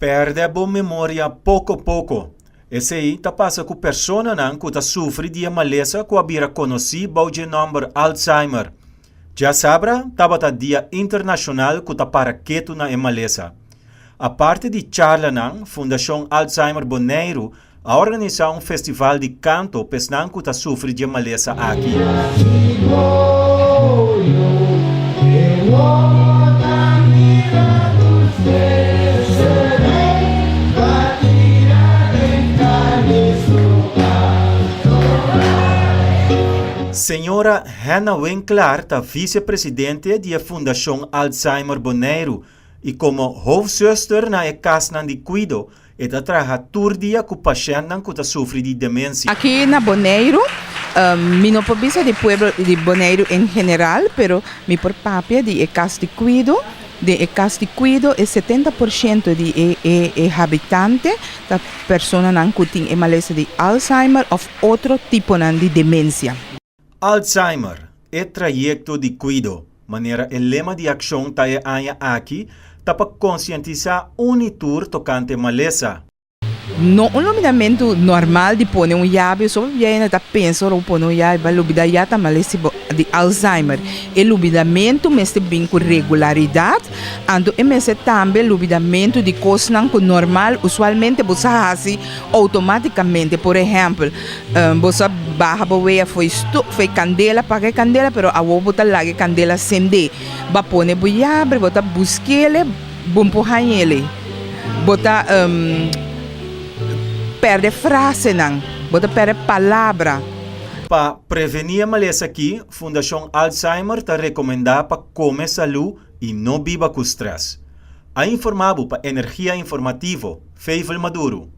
Perde a boa memória pouco a pouco. Esse aí tá passa com persona não que tá sofre de maleza que abira conheci o nome Alzheimer. Já sabra, tava tá dia internacional que tá para quieto na maleza. A parte de charla não, Fundação Alzheimer Bonaire a organizar um festival de canto pesnan que tá sofre de maleza aqui. Senhora Hannah Winkler, a vice-presidente da Fundação Alzheimer Bonaire e como hoofdzuster na casa de cuido, ela trabalha todo dia com pacientes que sofrem de demência. Aqui na Bonaire, mi não pobisa de pueblo de Bonaire em geral, pero mi por papia de casa de cuido. De casa de cuido, 70% de habitantes da pessoa que tem maleza de Alzheimer ou outro tipo de demência. Alzheimer é trajeto de cuido, maneira o lema de ação está aqui, para conscientizar unitur tocante maleza. Não um lobidamento normal de pôr llave, só viene da pensa ou pôr llave, lobidamento maleza de Alzheimer. E lobidamento mestre bem com regularidade, ando e mestre também lobidamento de coisas que normal, usualmente você faz automaticamente. Por exemplo, você barra boia foi candela, paga candela, pero a botar lá candela acender, ba pôr llave, botar busque ele, bom porra ele, botar perde frase não, bota perde palavra. Para prevenir a maleza aqui, Fundação Alzheimer está recomendando para comer saúde e não viva com estresse. A informado para Energia Informativo, Feivel Maduro.